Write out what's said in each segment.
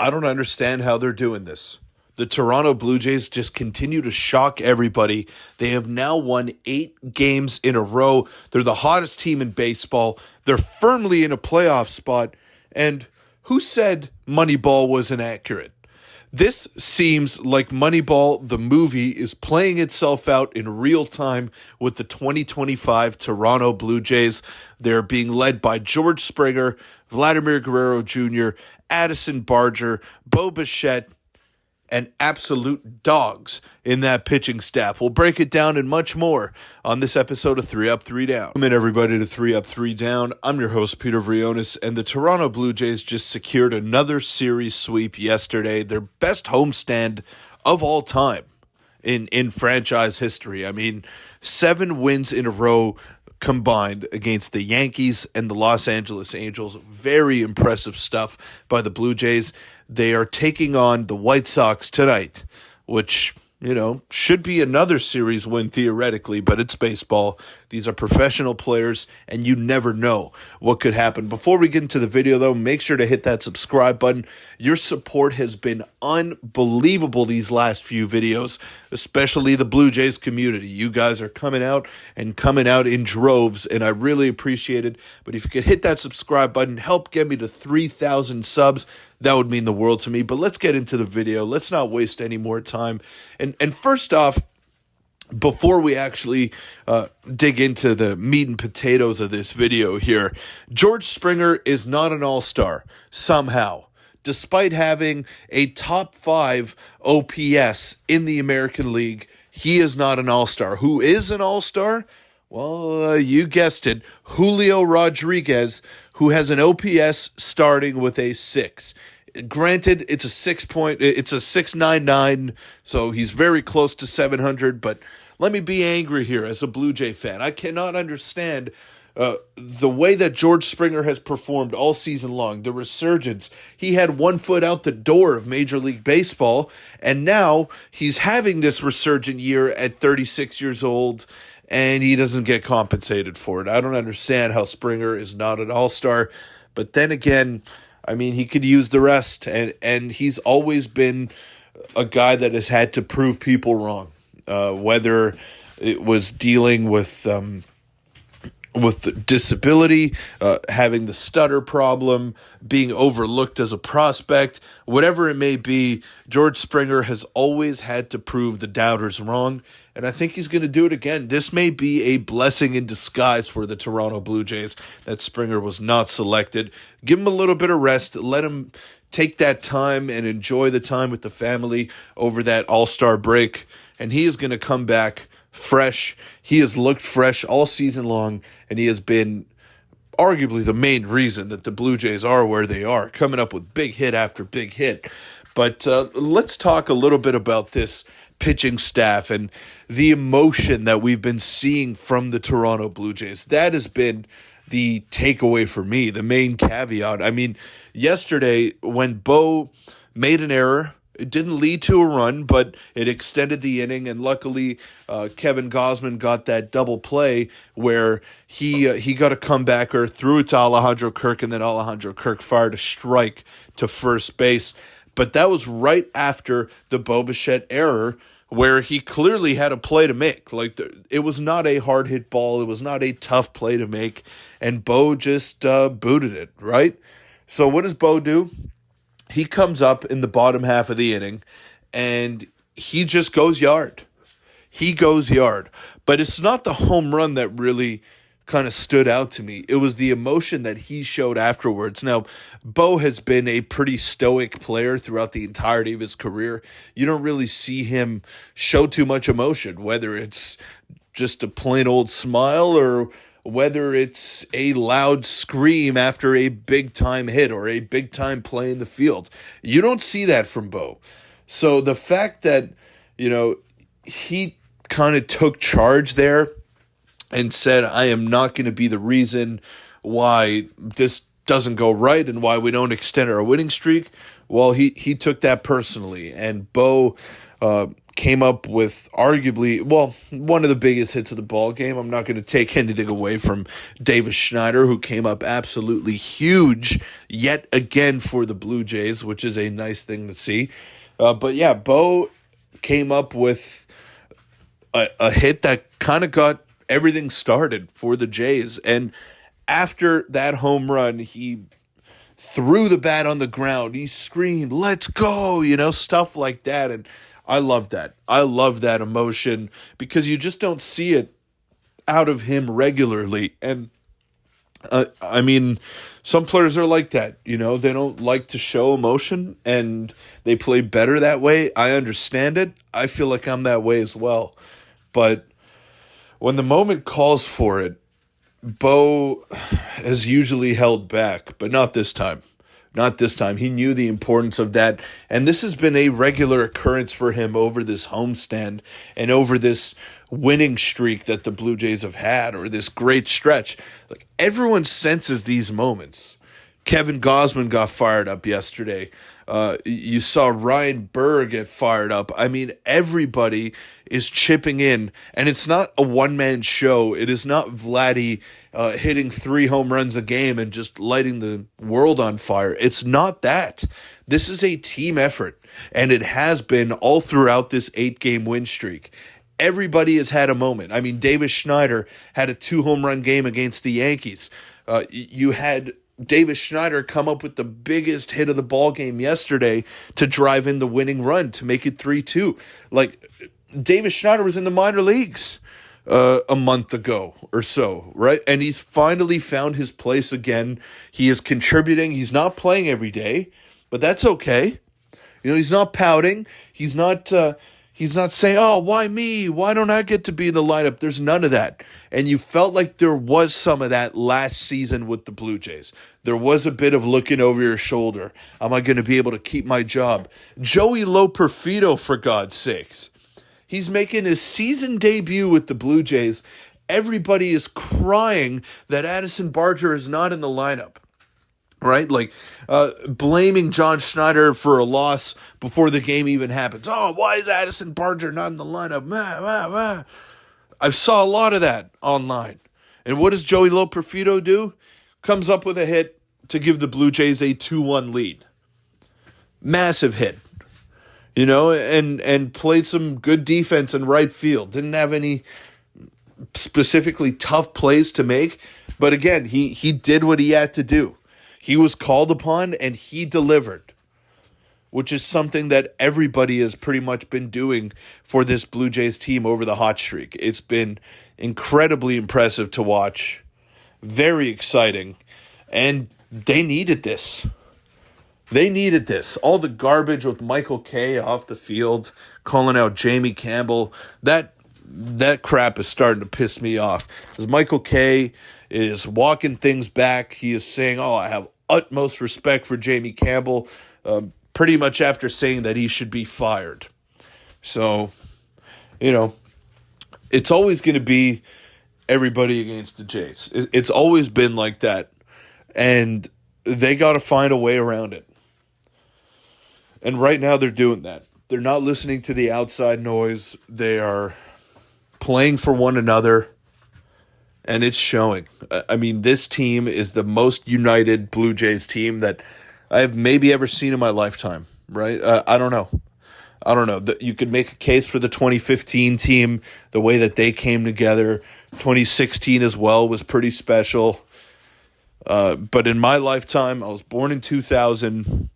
I don't understand how they're doing this. The Toronto Blue Jays just continue to shock everybody. They have now won 8 games in a row. They're the hottest team in baseball. They're firmly in a playoff spot. And who said Moneyball was inaccurate? This seems like Moneyball, the movie, is playing itself out in real time with the 2025 Toronto Blue Jays. They're being led by George Springer, Vladimir Guerrero Jr., Addison Barger, Bo Bichette, and absolute dogs in that pitching staff. We'll break it down and much more on this episode of 3 Up, 3 Down. Welcome in, everybody, to 3 Up, 3 Down. I'm your host, Peter Vryonis, and the Toronto Blue Jays just secured another series sweep yesterday, their best homestand of all time in franchise history. I mean, 7 wins in a row combined against the Yankees and the Los Angeles Angels. Very impressive stuff by the Blue Jays. They are taking on the White Sox tonight, which, should be another series win theoretically, but it's baseball. These are professional players, and you never know what could happen. Before we get into the video, though, make sure to hit that subscribe button. Your support has been unbelievable these last few videos, especially the Blue Jays community. You guys are coming out in droves, and I really appreciate it. But if you could hit that subscribe button, help get me to 3,000 subs, that would mean the world to me. But let's get into the video. Let's not waste any more time. And first off, before we actually dig into the meat and potatoes of this video here, George Springer is not an all-star somehow. Despite having a top 5 OPS in the American League, he is not an all-star. Who is an all-star? Well, you guessed it, Julio Rodriguez, who has an OPS starting with a 6. Granted, it's a 699, so he's very close to 700, but let me be angry here as a Blue Jay fan. I cannot understand the way that George Springer has performed all season long, the resurgence. He had one foot out the door of Major League Baseball, and now he's having this resurgent year at 36 years old, and he doesn't get compensated for it. I don't understand how Springer is not an all-star, but then again, I mean, he could use the rest, and he's always been a guy that has had to prove people wrong, whether it was dealing with disability, having the stutter problem, being overlooked as a prospect, whatever it may be. George Springer has always had to prove the doubters wrong, and I think he's going to do it again. This may be a blessing in disguise for the Toronto Blue Jays that Springer was not selected. Give him a little bit of rest. Let him take that time and enjoy the time with the family over that all-star break, and he is going to come back fresh. He has looked fresh all season long, and he has been arguably the main reason that the Blue Jays are where they are, coming up with big hit after big hit. But let's talk a little bit about this pitching staff and the emotion that we've been seeing from the Toronto Blue Jays. That has been the takeaway for me, the main caveat. I mean, yesterday when Bo made an error, it didn't lead to a run, but it extended the inning, and luckily Kevin Gausman got that double play where he got a comebacker, threw it to Alejandro Kirk, and then Alejandro Kirk fired a strike to first base. But that was right after the Bo Bichette error, where he clearly had a play to make. Like, it was not a hard hit ball, it was not a tough play to make, and Bo just booted it, right? So what does Bo do? He comes up in the bottom half of the inning, and he just goes yard. He goes yard. But it's not the home run that really kind of stood out to me. It was the emotion that he showed afterwards. Now, Bo has been a pretty stoic player throughout the entirety of his career. You don't really see him show too much emotion, whether it's just a plain old smile or whether it's a loud scream after a big-time hit or a big-time play in the field. You don't see that from Bo. So the fact that, he kind of took charge there and said, I am not going to be the reason why this doesn't go right and why we don't extend our winning streak, well, he took that personally. And Bo came up with arguably, one of the biggest hits of the ball game. I'm not going to take anything away from Davis Schneider, who came up absolutely huge yet again for the Blue Jays, which is a nice thing to see. But yeah, Bo came up with a hit that kind of got everything started for the Jays. And after that home run, he threw the bat on the ground. He screamed, "Let's go," stuff like that. And I love that. I love that emotion because you just don't see it out of him regularly. And I mean, some players are like that. They don't like to show emotion and they play better that way. I understand it. I feel like I'm that way as well. But when the moment calls for it, Bo has usually held back, but not this time. Not this time. He knew the importance of that. And this has been a regular occurrence for him over this homestand and over this winning streak that the Blue Jays have had, or this great stretch. Like, everyone senses these moments. Kevin Gausman got fired up yesterday. You saw Ryan Burr get fired up. I mean, everybody is chipping in, and it's not a one-man show. It is not Vladdy hitting 3 home runs a game and just lighting the world on fire. It's not that. This is a team effort, and it has been all throughout this 8-game win streak. Everybody has had a moment. I mean, Davis Schneider had a 2-home-run game against the Yankees. You had Davis Schneider come up with the biggest hit of the ball game yesterday to drive in the winning run to make it 3-2. Like, Davis Schneider was in the minor leagues a month ago or so, right? And he's finally found his place again. He is contributing. He's not playing every day, but that's okay. He's not pouting. He's not saying, "Oh, why me? Why don't I get to be in the lineup?" There's none of that. And you felt like there was some of that last season with the Blue Jays. There was a bit of looking over your shoulder. Am I going to be able to keep my job? Joey Loperfido, for God's sakes. He's making his season debut with the Blue Jays. Everybody is crying that Addison Barger is not in the lineup. Right? Like, blaming John Schneider for a loss before the game even happens. "Oh, why is Addison Barger not in the lineup?" I saw a lot of that online. And what does Joey Loperfido do? Comes up with a hit to give the Blue Jays a 2-1 lead. Massive hit. And played some good defense in right field. Didn't have any specifically tough plays to make. But again, he did what he had to do. He was called upon and he delivered, which is something that everybody has pretty much been doing for this Blue Jays team over the hot streak. It's been incredibly impressive to watch, very exciting, and they needed this. They needed this. All the garbage with Michael Kay off the field, calling out Jamie Campbell, that crap is starting to piss me off. Because Michael Kay is walking things back. He is saying, "Oh, I have utmost respect for Jamie Campbell," pretty much after saying that he should be fired. So, it's always going to be everybody against the Jays. It's always been like that. And they got to find a way around it. And right now they're doing that. They're not listening to the outside noise. They are playing for one another. And it's showing. I mean, this team is the most united Blue Jays team that I have maybe ever seen in my lifetime, right? I don't know. You could make a case for the 2015 team, the way that they came together. 2016 as well was pretty special. But in my lifetime, I was born in 2000.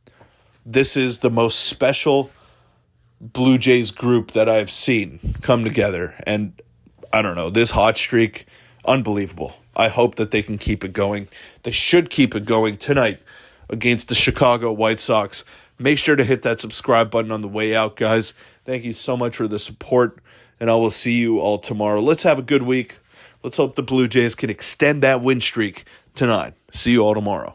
This is the most special Blue Jays group that I've seen come together. And I don't know, this hot streak, unbelievable. I hope that they can keep it going. They should keep it going tonight against the Chicago White Sox. Make sure to hit that subscribe button on the way out, guys. Thank you so much for the support, and I will see you all tomorrow. Let's have a good week. Let's hope the Blue Jays can extend that win streak to 9. See you all tomorrow.